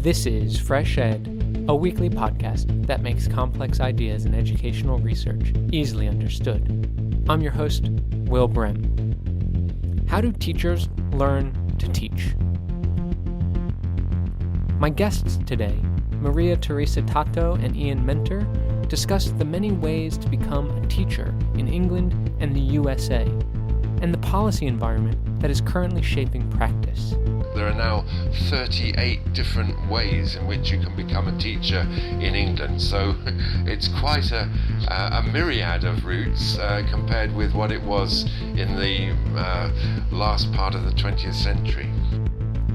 This is FreshEd, a weekly podcast that makes complex ideas in educational research easily understood. I'm your host, Will Brehm. How do teachers learn to teach? My guests today, Teresa Tatto and Ian Menter, discuss the many ways to become a teacher in England and the USA, and the policy environment that is currently shaping practice. There are now 38 different ways in which you can become a teacher in England, so it's quite a myriad of routes compared with what it was in the last part of the 20th century.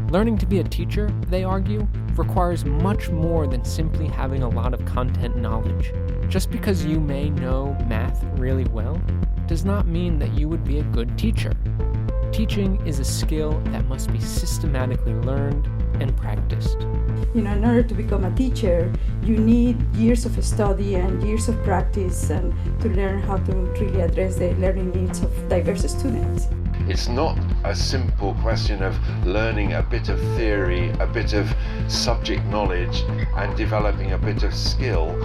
Learning to be a teacher, they argue, requires much more than simply having a lot of content knowledge. Just because you may know math really well does not mean that you would be a good teacher. Teaching is a skill that must be systematically learned and practiced. In order to become a teacher, you need years of study and years of practice and to learn how to really address the learning needs of diverse students. It's not a simple question of learning a bit of theory, a bit of subject knowledge, and developing a bit of skill.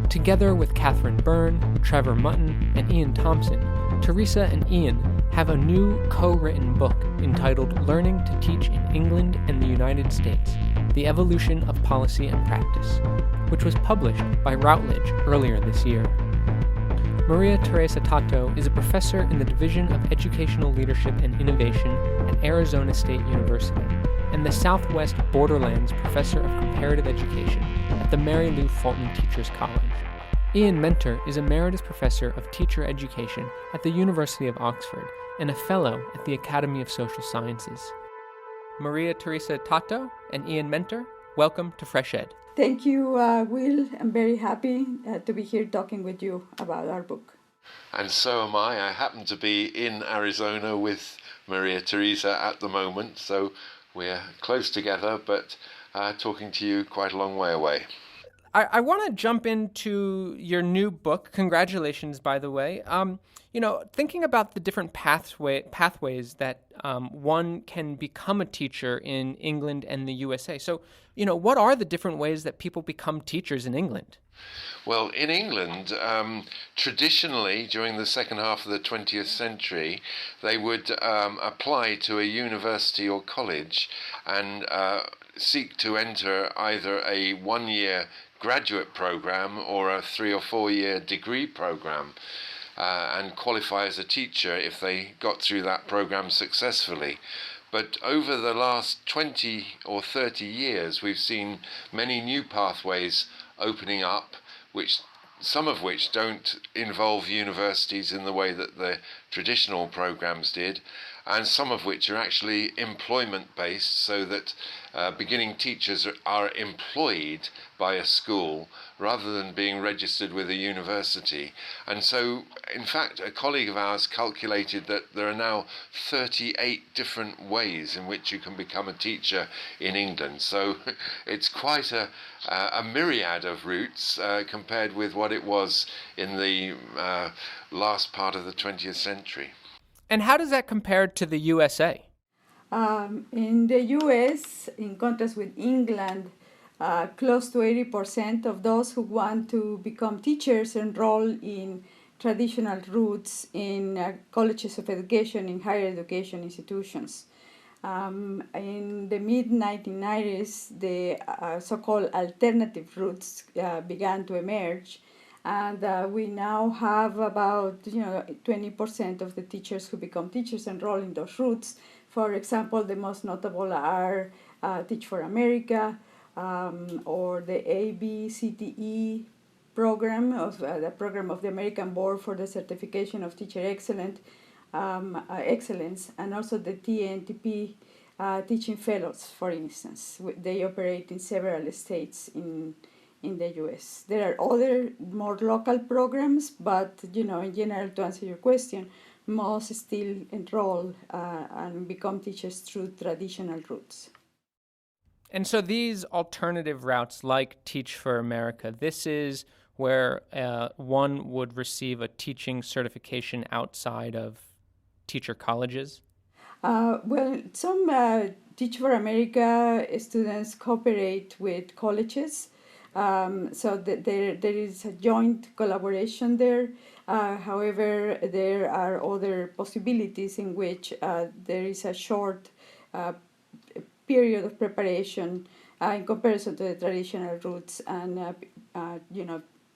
Together with Katharine Burn, Trevor Mutton, and Ian Thompson, Teresa and Ian have a new co-written book entitled Learning to Teach in England and the United States, The Evolution of Policy and Practice, which was published by Routledge earlier this year. Teresa Tatto is a professor in the Division of Educational Leadership and Innovation at Arizona State University and the Southwest Borderlands Professor of Comparative Education at the Mary Lou Fulton Teachers College. Ian Menter is Emeritus Professor of Teacher Education at the University of Oxford and a Fellow at the Academy of Social Sciences. Teresa Tatto and Ian Menter, welcome to FreshEd. Thank you, Will. I'm very happy to be here talking with you about our book. And so am I. I happen to be in Arizona with Maria Teresa at the moment, so we're close together, but talking to you quite a long way away. I want to jump into your new book. Congratulations, by the way. Thinking about the different pathways that one can become a teacher in England and the USA. So, what are the different ways that people become teachers in England? Well, in England, traditionally, during the second half of the 20th century, they would apply to a university or college and seek to enter either a one-year graduate program or a 3 or 4 year degree program and qualify as a teacher if they got through that program successfully. But over the last 20 or 30 years, we've seen many new pathways opening up, some of which don't involve universities in the way that the traditional programs did, and some of which are actually employment-based, so that beginning teachers are employed by a school rather than being registered with a university. And so, in fact, a colleague of ours calculated that there are now 38 different ways in which you can become a teacher in England. So it's quite a myriad of routes compared with what it was in the last part of the 20th century. And how does that compare to the USA? In the US, in contrast with England, close to 80% of those who want to become teachers enroll in traditional routes in colleges of education, in higher education institutions. In the mid-1990s, the so-called alternative routes began to emerge. And we now have about 20% of the teachers who become teachers enroll in those routes. For example, the most notable are Teach for America or the ABCTE program of the program of the American Board for the Certification of Teacher Excellence, and also the TNTP Teaching Fellows, for instance. They operate in several states in the US. There are other more local programs, but in general, to answer your question, most still enroll and become teachers through traditional routes. And so these alternative routes, like Teach for America, this is where one would receive a teaching certification outside of teacher colleges? Well, some Teach for America students cooperate with colleges, so that there is a joint collaboration there. However, there are other possibilities in which there is a short period of preparation in comparison to the traditional routes, and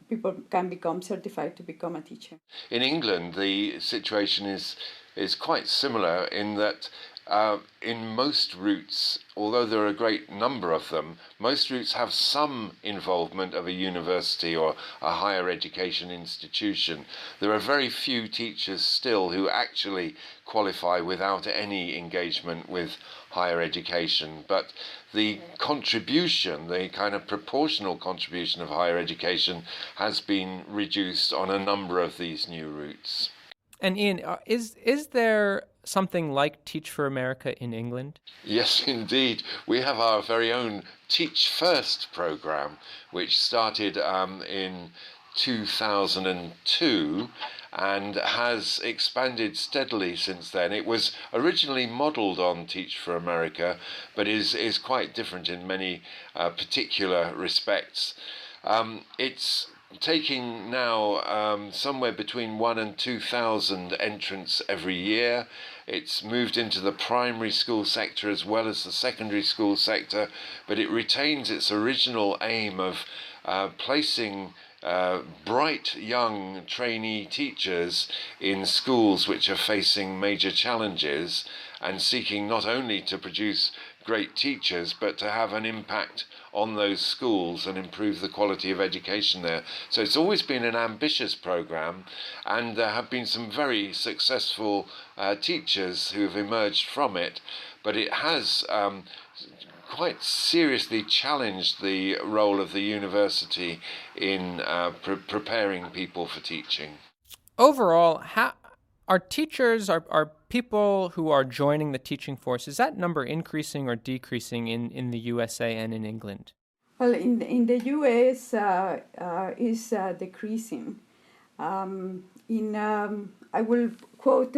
people can become certified to become a teacher. In England, the situation is quite similar in that in most routes, although there are a great number of them, most routes have some involvement of a university or a higher education institution. There are very few teachers still who actually qualify without any engagement with higher education, but the contribution, the kind of proportional contribution of higher education has been reduced on a number of these new routes. And Ian, is there something like Teach for America in England? Yes, indeed. We have our very own Teach First program, which started in 2002 and has expanded steadily since then. It was originally modelled on Teach for America, but is quite different in many particular respects. It's taking now somewhere between 1,000 and 2,000 entrants every year. It's moved into the primary school sector as well as the secondary school sector, but it retains its original aim of placing bright young trainee teachers in schools which are facing major challenges and seeking not only to produce great teachers but to have an impact on those schools and improve the quality of education there. So it's always been an ambitious program, and there have been some very successful teachers who have emerged from it, but it has quite seriously challenged the role of the university in preparing people for teaching. Overall, how are teachers, are people who are joining the teaching force, is that number increasing or decreasing in the USA and in England? Well, in the US is decreasing. I will quote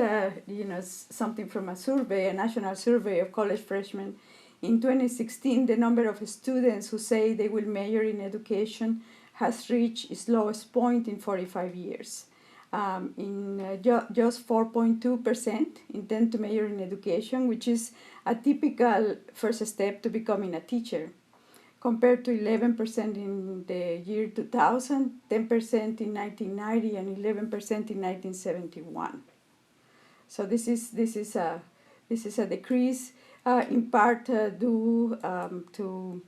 something from a survey, a national survey of college freshmen. In 2016, the number of students who say they will major in education has reached its lowest point in 45 years. Just 4.2% intend to major in education, which is a typical first step to becoming a teacher, compared to 11% in the year 2000, 10% in 1990, and 11% in 1971. So this is a decrease, in part due to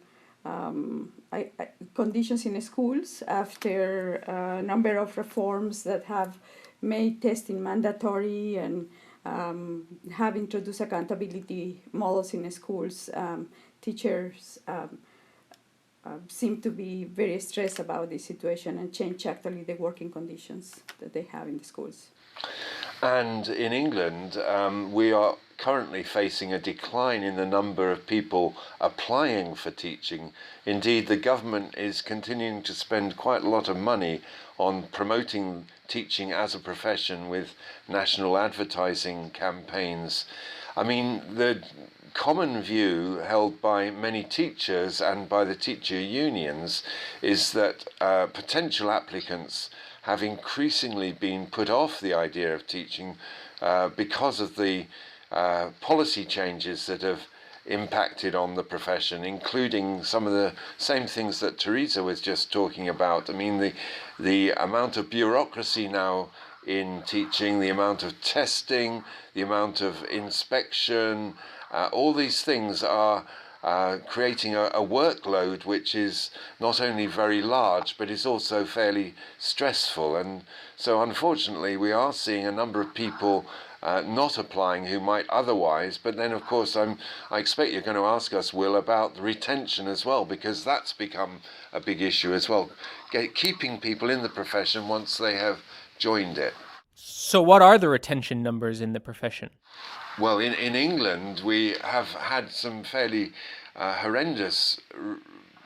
conditions in schools after a number of reforms that have made testing mandatory and have introduced accountability models in schools. Teachers seem to be very stressed about this situation and change actually the working conditions that they have in the schools. And in England, we are currently facing a decline in the number of people applying for teaching. Indeed, the government is continuing to spend quite a lot of money on promoting teaching as a profession with national advertising campaigns. I mean, the common view held by many teachers and by the teacher unions is that potential applicants have increasingly been put off the idea of teaching because of the policy changes that have impacted on the profession, including some of the same things that Teresa was just talking about. I mean, the amount of bureaucracy now in teaching, the amount of testing, the amount of inspection, all these things are creating a workload which is not only very large but is also fairly stressful. And so unfortunately we are seeing a number of people not applying who might otherwise. But then of course I expect you're going to ask us, Will, about the retention as well, because that's become a big issue as well, keeping people in the profession once they have joined it. So what are the retention numbers in the profession? Well, in England, we have had some fairly horrendous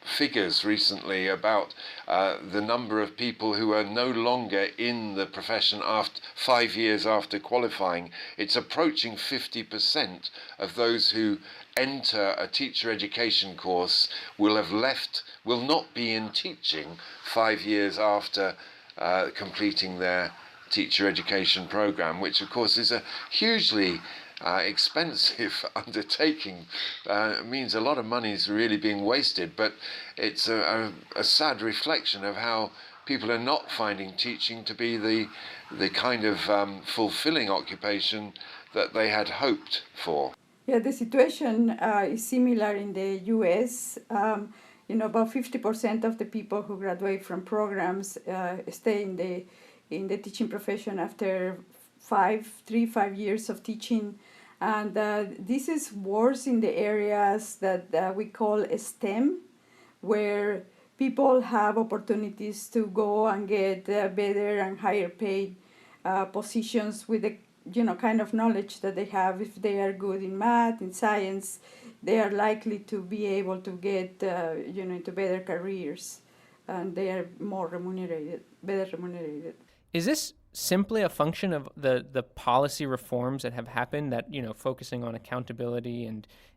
figures recently about the number of people who are no longer in the profession after 5 years after qualifying. It's approaching 50% of those who enter a teacher education course will not be in teaching 5 years after completing their teacher education program, which of course is a hugely expensive undertaking. It means a lot of money is really being wasted, but it's a sad reflection of how people are not finding teaching to be the kind of fulfilling occupation that they had hoped for. Yeah, the situation is similar in the U.S. About 50% of the people who graduate from programs stay in the teaching profession after 5 years of teaching, and this is worse in the areas that we call STEM, where people have opportunities to go and get better and higher paid positions with the kind of knowledge that they have. If they are good in math, in science, they are likely to be able to get into better careers, and they are better remunerated. Is this simply a function of the policy reforms that have happened, that focusing on accountability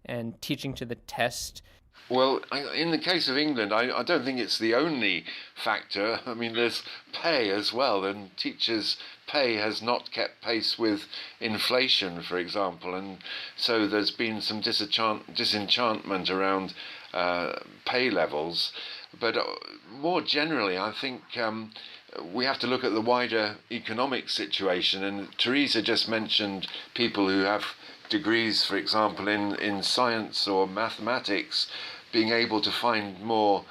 and teaching to the test? Well, in the case of England, I don't think it's the only factor. I mean, there's pay as well, and teachers' pay has not kept pace with inflation, for example, and so there's been some disenchantment around pay levels. But more generally, I think we have to look at the wider economic situation, and Teresa just mentioned people who have degrees, for example, in science or mathematics, being able to find more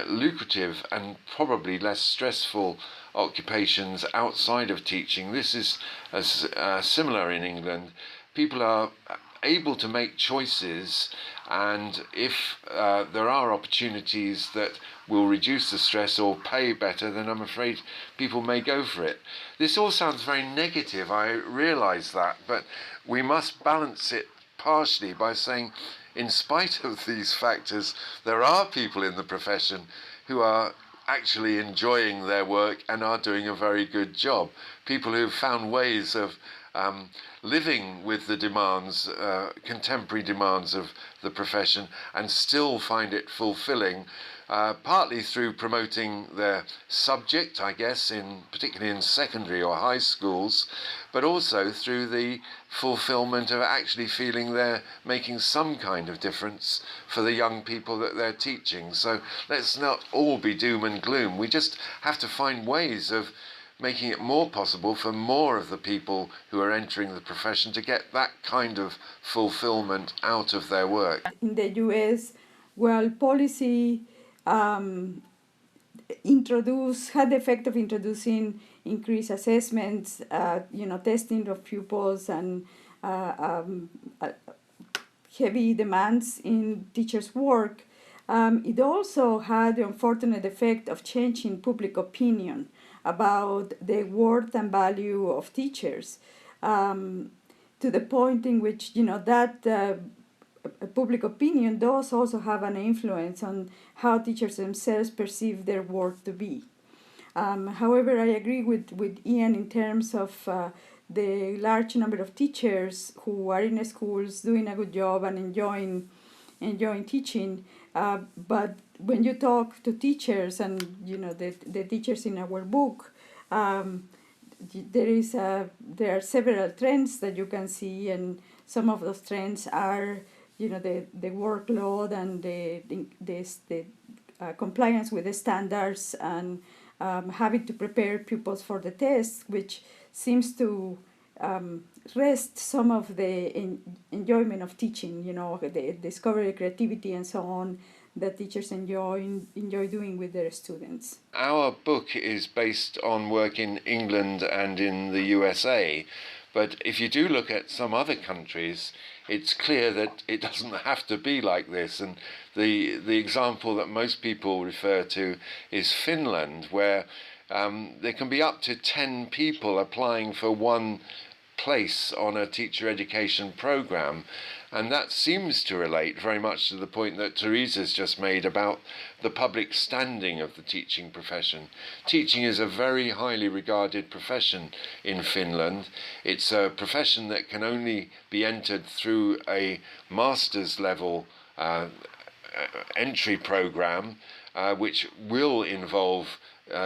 lucrative and probably less stressful occupations outside of teaching. This is similar in England. People are able to make choices, and if there are opportunities that will reduce the stress or pay better, then I'm afraid people may go for it. This all sounds very negative, I realise that, but we must balance it partially by saying, in spite of these factors, there are people in the profession who are actually enjoying their work and are doing a very good job. People who've found ways of living with the demands, contemporary demands of the profession, and still find it fulfilling, partly through promoting their subject, I guess, particularly in secondary or high schools, but also through the fulfillment of actually feeling they're making some kind of difference for the young people that they're teaching. So let's not all be doom and gloom. We just have to find ways of making it more possible for more of the people who are entering the profession to get that kind of fulfillment out of their work. In the US, policy had the effect of introducing increased assessments, testing of pupils, and heavy demands in teachers' work. It also had the unfortunate effect of changing public opinion about the worth and value of teachers, to the point in which that public opinion does also have an influence on how teachers themselves perceive their work to be. However, I agree with Ian in terms of the large number of teachers who are in schools doing a good job and enjoying teaching. But when you talk to teachers, and the teachers in our book, there are several trends that you can see, and some of those trends are the workload and the compliance with the standards, and having to prepare pupils for the test, which seems to rest some of the enjoyment of teaching, the discovery, creativity, and so on, that teachers enjoy doing with their students. Our book is based on work in England and in the USA, but if you do look at some other countries, it's clear that it doesn't have to be like this. And the example that most people refer to is Finland, where there can be up to 10 people applying for one place on a teacher education program. And that seems to relate very much to the point that Teresa's just made about the public standing of the teaching profession. Teaching is a very highly regarded profession in Finland. It's a profession that can only be entered through a master's level entry program, which will involve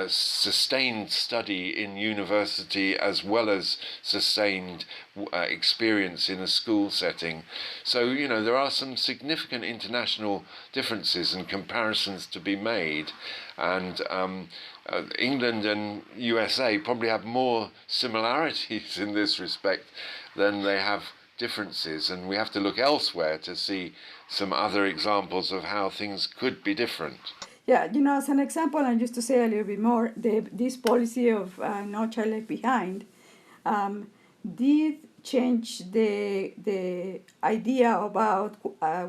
sustained study in university as well as sustained experience in a school setting. So, there are some significant international differences and comparisons to be made. And England and USA probably have more similarities in this respect than they have differences. And we have to look elsewhere to see some other examples of how things could be different. Yeah, as an example, and just to say a little bit more, this policy of No Child Left Behind did change the idea about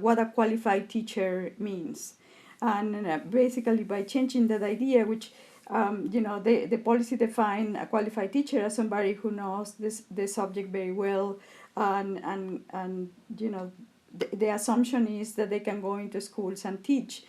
what a qualified teacher means. And basically by changing that idea, which, the policy defined a qualified teacher as somebody who knows the subject very well, and the assumption is that they can go into schools and teach.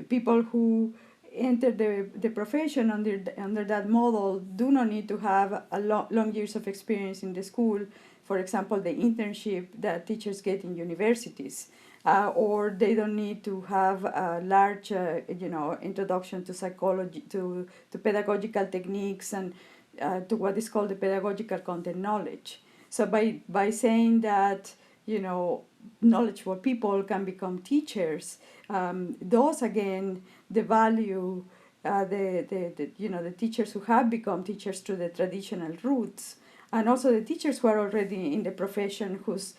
People who enter the profession under that model do not need to have a long years of experience in the school. For example, the internship that teachers get in universities, or they don't need to have a large, introduction to psychology, to pedagogical techniques, and to what is called the pedagogical content knowledge. So by saying that, knowledgeable people can become teachers, those again the value the teachers who have become teachers through the traditional routes, and also the teachers who are already in the profession whose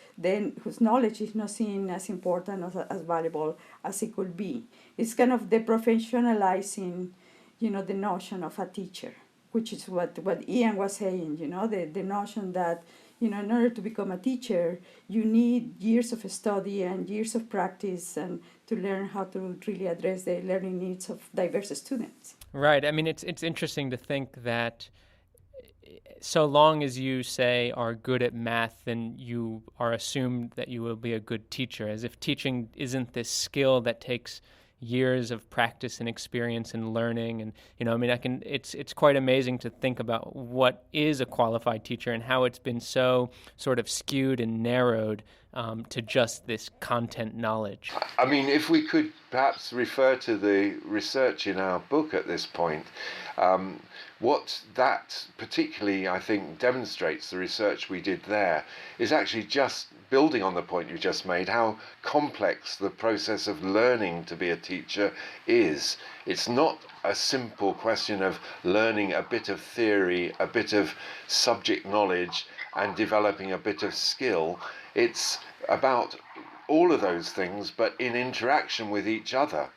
knowledge is not seen as important or as valuable as it could be. It's kind of deprofessionalizing, the notion of a teacher, which is what Ian was saying. The notion that in order to become a teacher, you need years of study and years of practice and to learn how to really address the learning needs of diverse students. Right. I mean, it's interesting to think that so long as you, say, are good at math, then you are assumed that you will be a good teacher, as if teaching isn't this skill that takes years of practice and experience and learning. And it's quite amazing to think about what is a qualified teacher and how it's been so sort of skewed and narrowed to just this content knowledge. I mean, if we could perhaps refer to the research in our book at this point, what that particularly, I think, demonstrates, the research we did there, is actually just building on the point you just made, how complex the process of learning to be a teacher is. It's not a simple question of learning a bit of theory, a bit of subject knowledge, and developing a bit of skill. It's about all of those things, but in interaction with each other.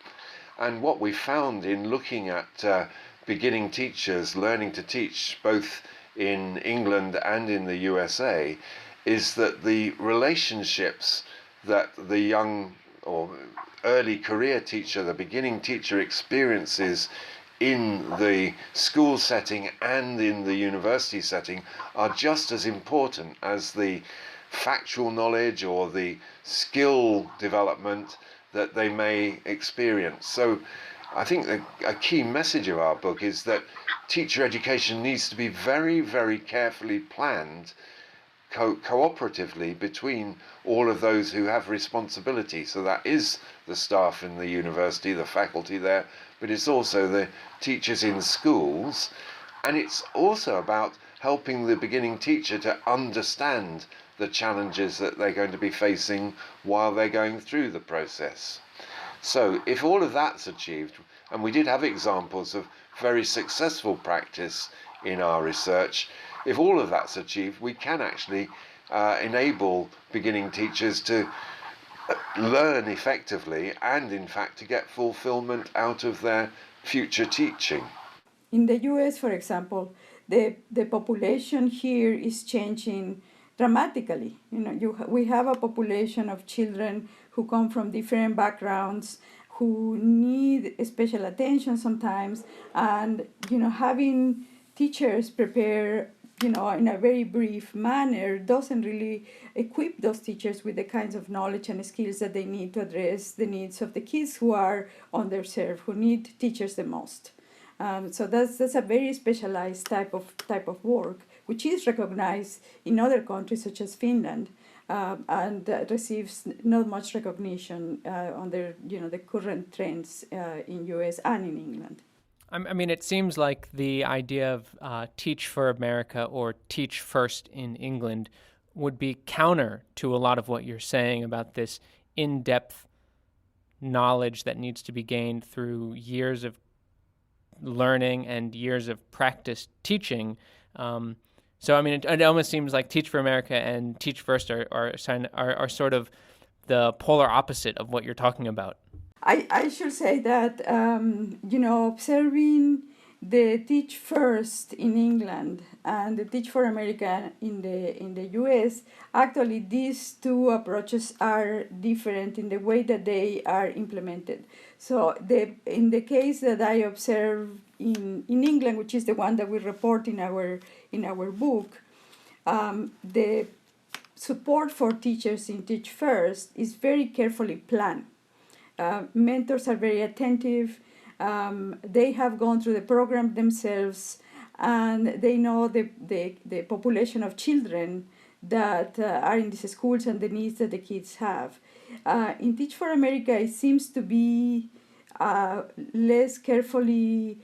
And what we found in looking at beginning teachers learning to teach, both in England and in the USA, is that the relationships that the young or early career teacher, the beginning teacher, experiences in the school setting and in the university setting are just as important as the factual knowledge or the skill development that they may experience. So I think a key message of our book is that teacher education needs to be very, very carefully planned cooperatively between all of those who have responsibility. So that is the staff in the university, the faculty there, but it's also the teachers in schools, and it's also about helping the beginning teacher to understand the challenges that they're going to be facing while they're going through the process. So if all of that's achieved, and we did have examples of very successful practice in our research, if all of that's achieved, we can actually enable beginning teachers to learn effectively and, in fact, to get fulfillment out of their future teaching. In the US, for example, the population here is changing dramatically. We have a population of children who come from different backgrounds, who need special attention sometimes, and having teachers prepare in a very brief manner, doesn't really equip those teachers with the kinds of knowledge and skills that they need to address the needs of the kids who are underserved, who need teachers the most. So that's a very specialized type of work, which is recognized in other countries such as Finland, and receives not much recognition under the current trends in US and in England. I mean, it seems like the idea of Teach for America or Teach First in England would be counter to a lot of what you're saying about this in-depth knowledge that needs to be gained through years of learning and years of practice teaching. So, I mean, it almost seems like Teach for America and Teach First are sort of the polar opposite of what you're talking about. I should say that, observing the Teach First in England and the Teach for America in the US, actually these two approaches are different in the way that they are implemented. So in the case that I observed in England, which is the one that we report in our book, the support for teachers in Teach First is very carefully planned. Mentors are very attentive. They have gone through the program themselves, and they know the population of children that are in these schools and the needs that the kids have. In Teach for America, it seems to be less carefully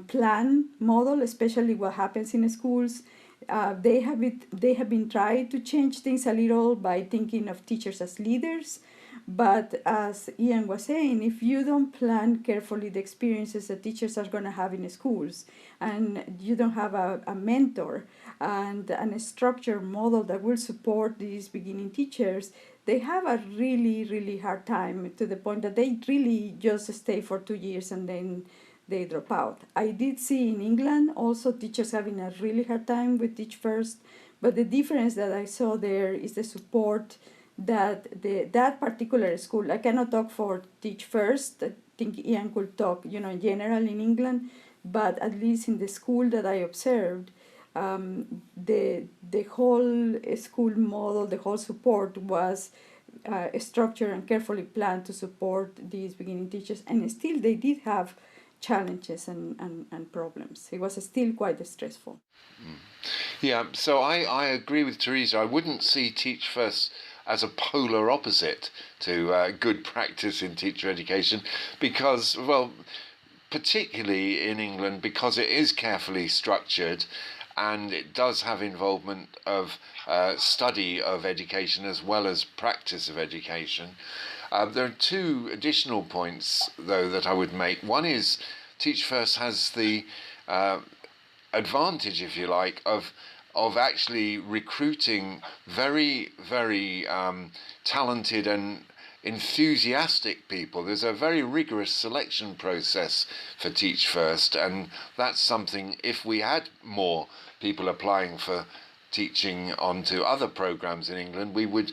planned model, especially what happens in schools. They have been trying to change things a little by thinking of teachers as leaders. But as Ian was saying, if you don't plan carefully the experiences that teachers are going to have in schools, and you don't have a mentor and a structured model that will support these beginning teachers, they have a really, really hard time, to the point that they really just stay for 2 years and then they drop out. I did see in England also teachers having a really hard time with Teach First, but the difference that I saw there is the support that that particular school. I cannot talk for Teach First. I think Ian could talk, in general in England, but at least in the school that I observed, the whole school model, the whole support was structured and carefully planned to support these beginning teachers, and still they did have challenges and problems. It was still quite stressful. Yeah, so I agree with Teresa. I wouldn't see Teach First as a polar opposite to good practice in teacher education, because, well, particularly in England, because it is carefully structured and it does have involvement of study of education as well as practice of education. There are two additional points, though, that I would make. One is Teach First has the advantage, if you like, of actually recruiting very, very talented and enthusiastic people. There's a very rigorous selection process for Teach First, and that's something, if we had more people applying for teaching onto other programs in England, we would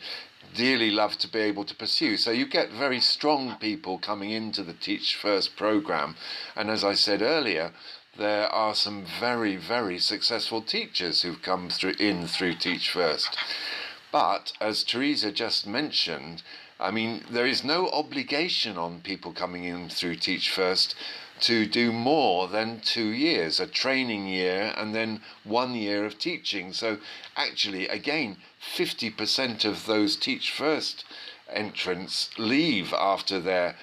dearly love to be able to pursue. So you get very strong people coming into the Teach First program, and as I said earlier, there are some very, very successful teachers who've come through Teach First. But, as Teresa just mentioned, I mean, there is no obligation on people coming in through Teach First to do more than 2 years, a training year and then 1 year of teaching. So actually, again, 50% of those Teach First entrants leave after their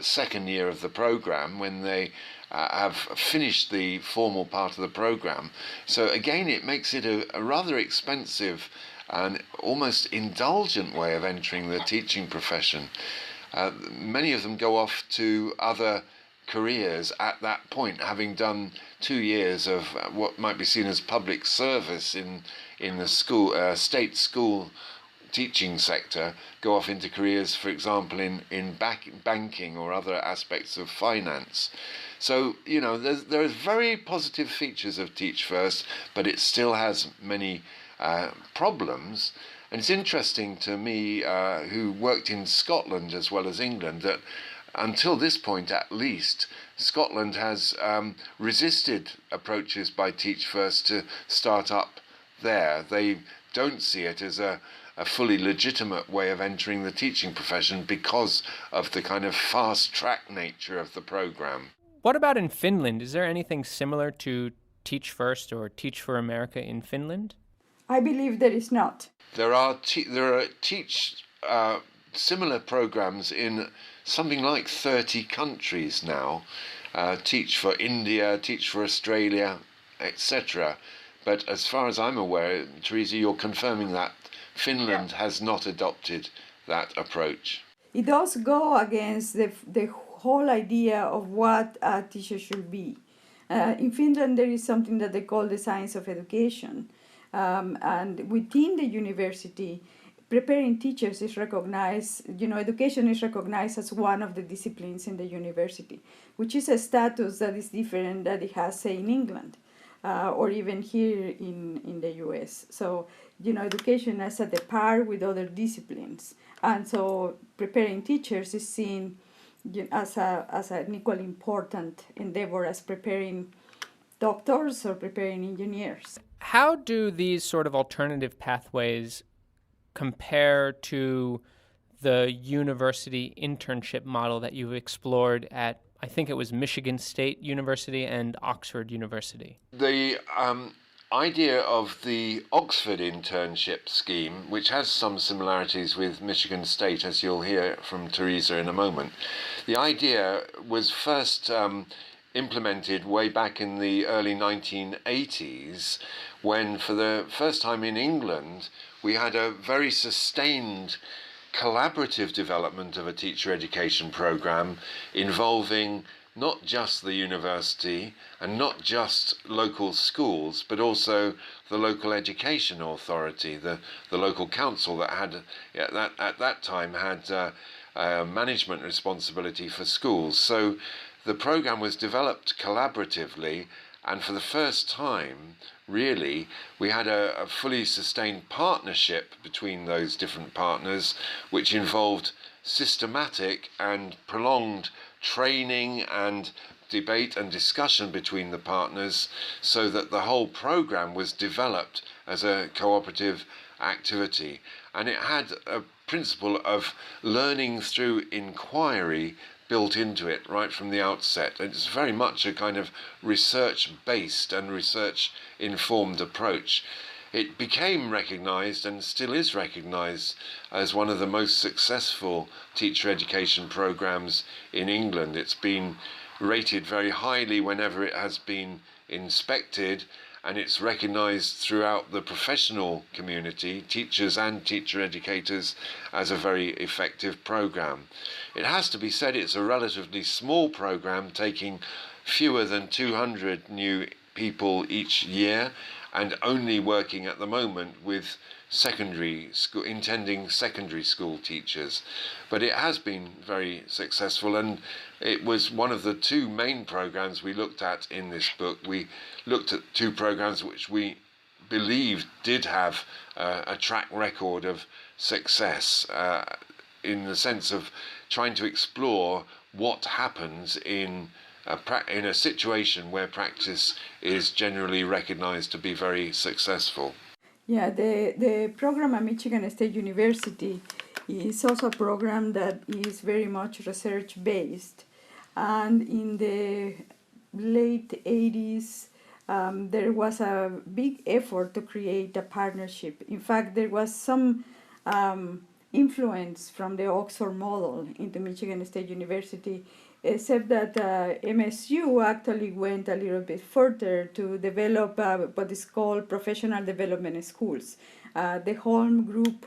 second year of the program, when they have finished the formal part of the program. So again, it makes it a rather expensive and almost indulgent way of entering the teaching profession. Many of them go off to other careers at that point, having done 2 years of what might be seen as public service in the school, state school teaching sector, go off into careers, for example, in banking or other aspects of finance. So, there are very positive features of Teach First, but it still has many problems. And it's interesting to me, who worked in Scotland as well as England, that until this point at least, Scotland has resisted approaches by Teach First to start up there. They don't see it as a fully legitimate way of entering the teaching profession because of the kind of fast-track nature of the programme. What about in Finland? Is there anything similar to Teach First or Teach for America in Finland? I believe there is not. There are similar programs in something like 30 countries now. Teach for India, Teach for Australia, etc. But as far as I'm aware, Teresa, you're confirming that Finland has not adopted that approach. It does go against the whole idea of what a teacher should be. In Finland, there is something that they call the science of education. And within the university, preparing teachers is recognized, education is recognized as one of the disciplines in the university, which is a status that is different that it has, say, in England. Or even here in the US. So, education is at the par with other disciplines. And so preparing teachers is seen as an equally important endeavor as preparing doctors or preparing engineers. How do these sort of alternative pathways compare to the university internship model that you've explored at, I think it was Michigan State University and Oxford University? The idea of the Oxford internship scheme, which has some similarities with Michigan State, as you'll hear from Teresa in a moment, the idea was first implemented way back in the early 1980s, when for the first time in England we had a very sustained collaborative development of a teacher education program involving not just the university and not just local schools, but also the local education authority, the local council that had at that time had management responsibility for schools. So the program was developed collaboratively, and for the first time, really, we had a fully sustained partnership between those different partners, which involved systematic and prolonged training and debate and discussion between the partners, so that the whole program was developed as a cooperative activity. And it had a principle of learning through inquiry built into it right from the outset. It's very much a kind of research-based and research-informed approach. It became recognised and still is recognised as one of the most successful teacher education programmes in England. It's been rated very highly whenever it has been inspected, and it's recognised throughout the professional community, teachers and teacher educators, as a very effective programme. It has to be said it's a relatively small programme, taking fewer than 200 new people each year, and only working at the moment with intending secondary school teachers. But it has been very successful, and it was one of the two main programs we looked at in this book. We looked at two programs which we believed did have a track record of success, in the sense of trying to explore what happens in a situation where practice is generally recognized to be very successful. Yeah, the program at Michigan State University is also a program that is very much research-based. And in the late 80s, there was a big effort to create a partnership. In fact, there was some influence from the Oxford model into Michigan State University, except that MSU actually went a little bit further to develop what is called professional development schools. The Holm Group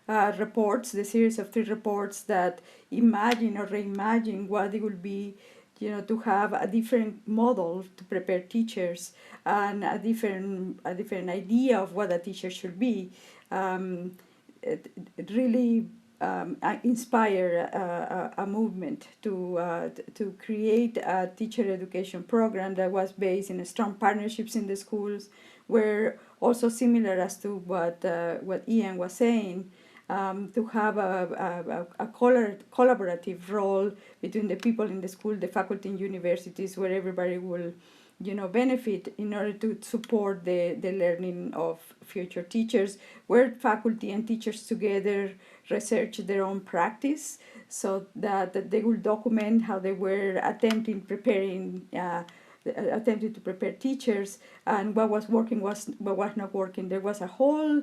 reports, the series of 3 reports that imagine or reimagine what it would be, to have a different model to prepare teachers and a different idea of what a teacher should be. It really inspire a movement to create a teacher education program that was based in strong partnerships in the schools, where also similar as to what Ian was saying, to have a collaborative role between the people in the school, the faculty and universities, where everybody will benefit in order to support the learning of future teachers, where faculty and teachers together research their own practice so that they will document how they were attempting to prepare teachers, and what was working, what was not working. There was a whole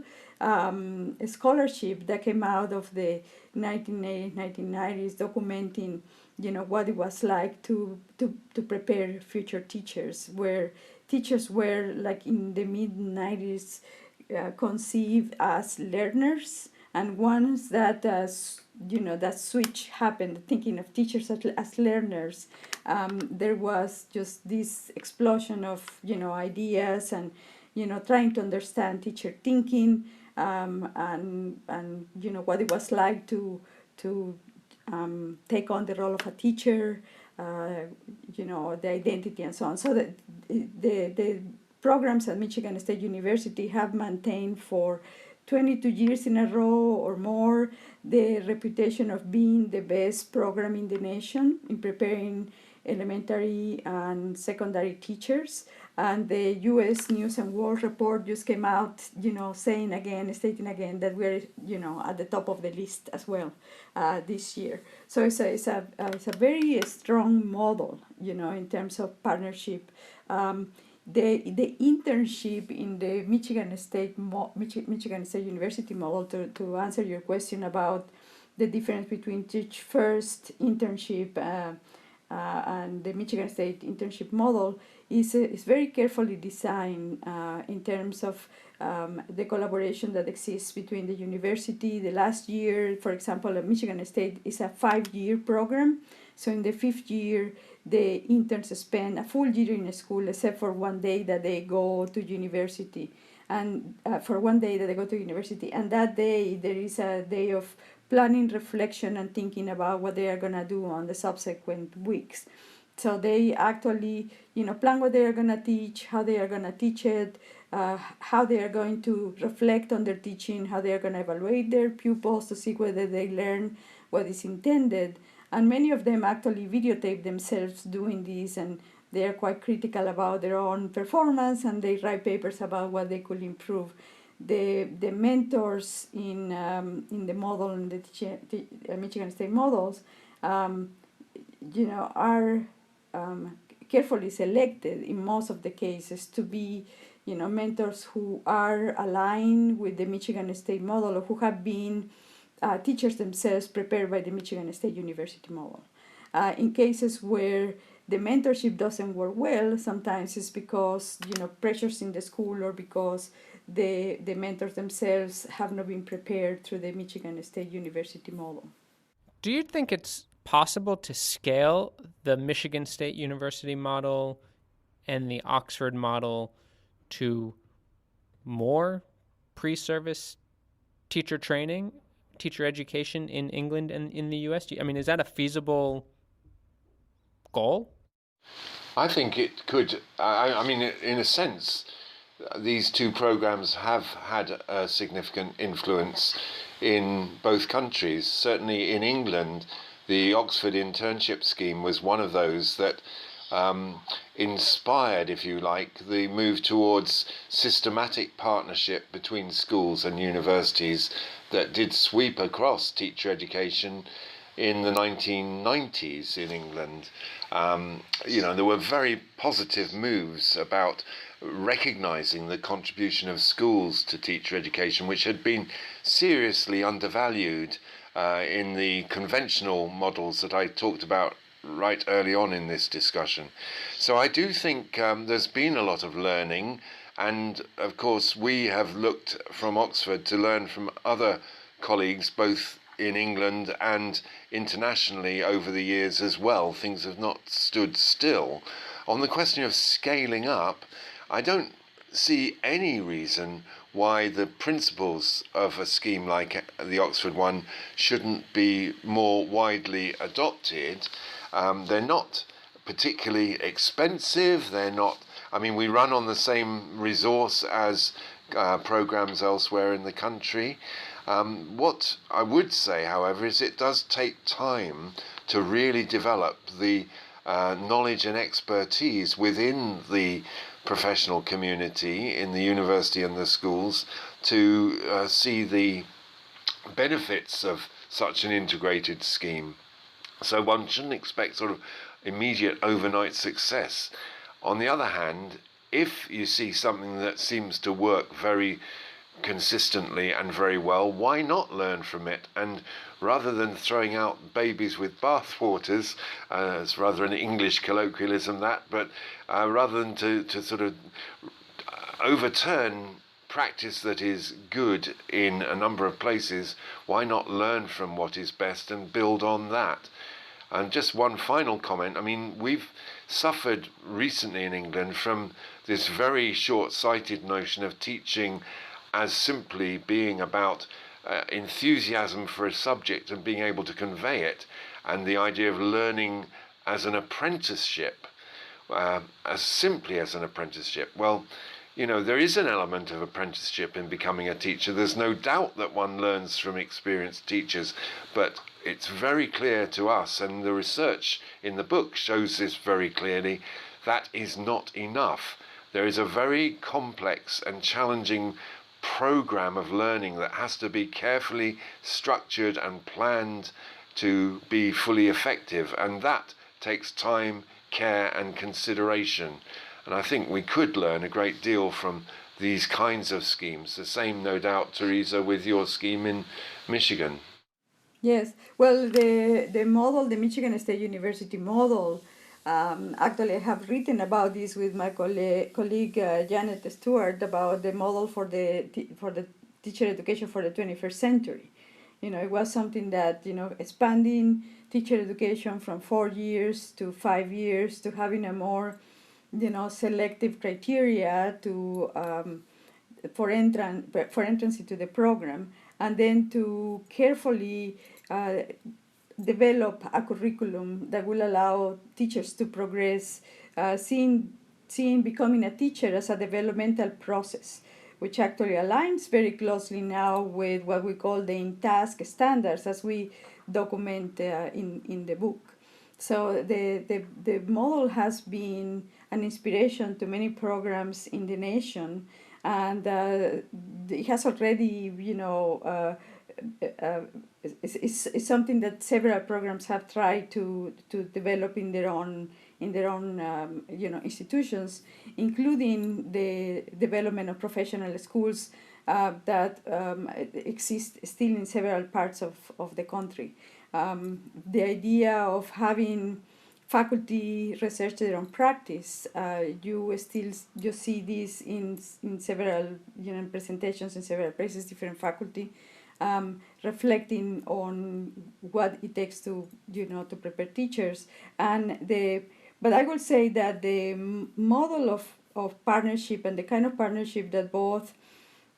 scholarship that came out of the 1980s, 1990s documenting what it was like to prepare future teachers, where teachers were, like in the mid-90s, conceived as learners, and once that that switch happened, thinking of teachers as learners, there was just this explosion of ideas and trying to understand teacher thinking, and what it was like to take on the role of a teacher, the identity and so on. So that the programs at Michigan State University have maintained for 22 years in a row or more the reputation of being the best program in the nation in preparing elementary and secondary teachers. And the U.S. News and World Report just came out, stating again that we're, at the top of the list as well this year. So it's a very strong model, in terms of partnership. The internship in the Michigan State University model, to answer your question about the difference between Teach First internship and the Michigan State internship model, is very carefully designed in terms of the collaboration that exists between the university. The last year, for example, at Michigan State is a 5-year program. So in the 5th year, the interns spend a full year in a school, except for one day that they go to university. And and that day, there is a day of planning, reflection, and thinking about what they are going to do on the subsequent weeks. So they actually, plan what they are going to teach, how they are going to teach it, how they are going to reflect on their teaching, how they are going to evaluate their pupils to see whether they learn what is intended. And many of them actually videotape themselves doing this, and they are quite critical about their own performance, and they write papers about what they could improve. The mentors in the model, in the Michigan State models, are carefully selected in most of the cases to be, mentors who are aligned with the Michigan State model, or who have been teachers themselves prepared by the Michigan State University model. In cases where the mentorship doesn't work well, sometimes it's because pressures in the school, or because the mentors themselves have not been prepared through the Michigan State University model. Do you think it's possible to scale the Michigan State University model and the Oxford model to more pre-service teacher training, teacher education in England and in the U.S.? Is that a feasible goal? I think it could. In a sense, these two programs have had a significant influence in both countries. Certainly in England, the Oxford internship scheme was one of those that inspired, if you like, the move towards systematic partnership between schools and universities that did sweep across teacher education in the 1990s in England. There were very positive moves about recognizing the contribution of schools to teacher education, which had been seriously undervalued in the conventional models that I talked about right early on in this discussion. So I do think there's been a lot of learning, and of course we have looked from Oxford to learn from other colleagues, both in England and internationally over the years as well. Things have not stood still. On the question of scaling up, I don't see any reason why the principles of a scheme like the Oxford one shouldn't be more widely adopted. They're not particularly expensive. They're not, we run on the same resource as programs elsewhere in the country. What I would say, however, is it does take time to really develop the knowledge and expertise within the professional community, in the university and the schools, to see the benefits of such an integrated scheme. So one shouldn't expect sort of immediate overnight success. On the other hand, if you see something that seems to work very consistently and very well, why not learn from it? And rather than throwing out babies with bathwaters, it's rather an English colloquialism that, but rather than to sort of overturn practice that is good in a number of places, why not learn from what is best and build on that? And just one final comment. I mean, we've suffered recently in England from this very short-sighted notion of teaching as simply being about enthusiasm for a subject and being able to convey it, and the idea of learning as an apprenticeship, as simply as an apprenticeship. Well, you know, there is an element of apprenticeship in becoming a teacher. There's no doubt that one learns from experienced teachers, but it's very clear to us, and the research in the book shows this very clearly, that is not enough. There is a very complex and challenging program of learning that has to be carefully structured and planned to be fully effective, and that takes time, care and consideration. And I think we could learn a great deal from these kinds of schemes. The same, no doubt, Teresa, with your scheme in Michigan. Yes, well, the model, the Michigan State University model, actually I have written about this with my colleague Janet Stewart about the model for the teacher education for the 21st century. You know, it was something that, you know, expanding teacher education from 4 years to 5 years, to having a more, you know, selective criteria to for entrance into the program, and then to carefully develop a curriculum that will allow teachers to progress, seeing becoming a teacher as a developmental process, which actually aligns very closely now with what we call the in-task standards as we document in the book. So the model has been an inspiration to many programs in the nation, and it has already, you know, it's something that several programs have tried to develop in their own you know, institutions, including the development of professional schools that exist still in several parts of the country. The idea of having faculty research their own practice, you see this in several, you know, presentations in several places, different faculty reflecting on what it takes to, you know, to prepare teachers. But I will say that the model of partnership and the kind of partnership that both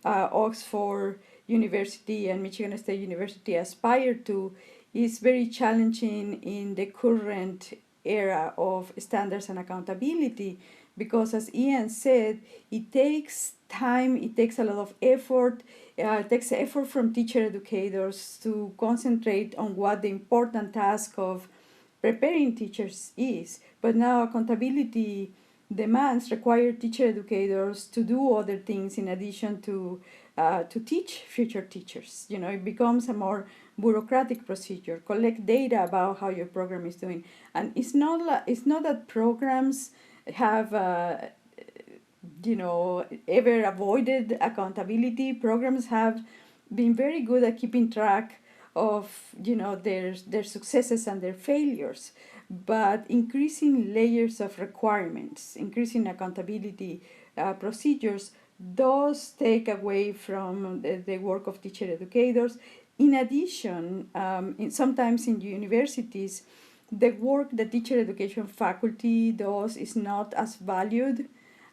Oxford University and Michigan State University aspire to is very challenging in the current era of standards and accountability, because as Ian said, it takes time, it takes a lot of effort, it takes effort from teacher educators to concentrate on what the important task of preparing teachers is. But now accountability demands require teacher educators to do other things in addition to teach future teachers. You know, it becomes a more bureaucratic procedure. Collect data about how your program is doing, and it's not that programs have you know, ever avoided accountability. Programs have been very good at keeping track of, you know, their successes and their failures, but increasing layers of requirements, increasing accountability procedures does take away from the work of teacher educators. In addition, sometimes in universities, the work the teacher education faculty does is not as valued,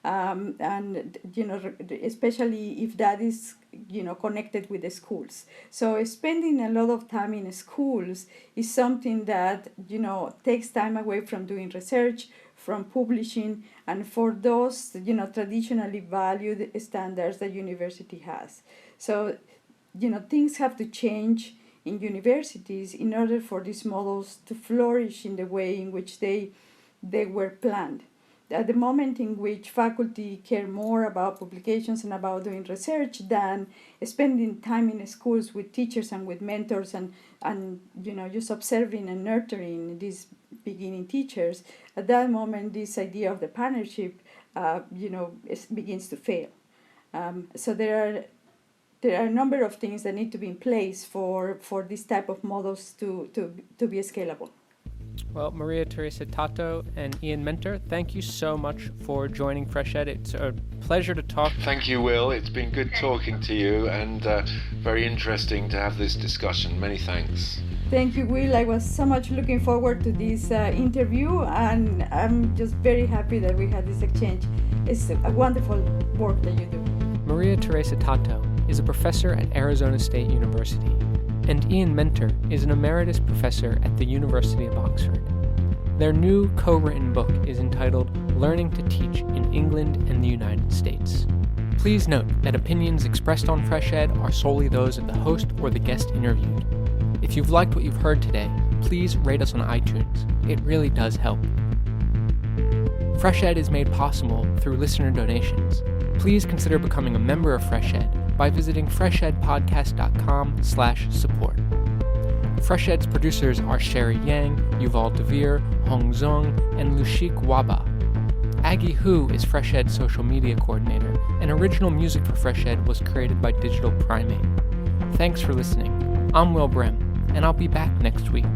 and, you know, especially if that is, you know, connected with the schools. So spending a lot of time in schools is something that, you know, takes time away from doing research, from publishing, and for those, you know, traditionally valued standards that university has. So things have to change in universities in order for these models to flourish in the way in which they were planned. At the moment in which faculty care more about publications and about doing research than spending time in schools with teachers and with mentors and just observing and nurturing these beginning teachers, at that moment this idea of the partnership begins to fail. So there are a number of things that need to be in place for this type of models to be scalable. Well, Maria Teresa Tatto and Ian Menter, thank you so much for joining FreshEd. It's a pleasure to talk. Thank you, Will. It's been good talking to you and very interesting to have this discussion. Many thanks. Thank you, Will. I was so much looking forward to this interview, and I'm just very happy that we had this exchange. It's a wonderful work that you do. Maria Teresa Tatto is a professor at Arizona State University, and Ian Menter is an emeritus professor at the University of Oxford. Their new co-written book is entitled Learning to Teach in England and the United States. Please note that opinions expressed on FreshEd are solely those of the host or the guest interviewed. If you've liked what you've heard today, please rate us on iTunes. It really does help. FreshEd is made possible through listener donations. Please consider becoming a member of FreshEd by visiting freshedpodcast.com/support. FreshEd's producers are Sherry Yang, Yuval Devere, Hong Zong, and Lushik Waba. Aggie Hu is FreshEd's social media coordinator, and original music for FreshEd was created by Digital Primate. Thanks for listening. I'm Will Brehm, and I'll be back next week.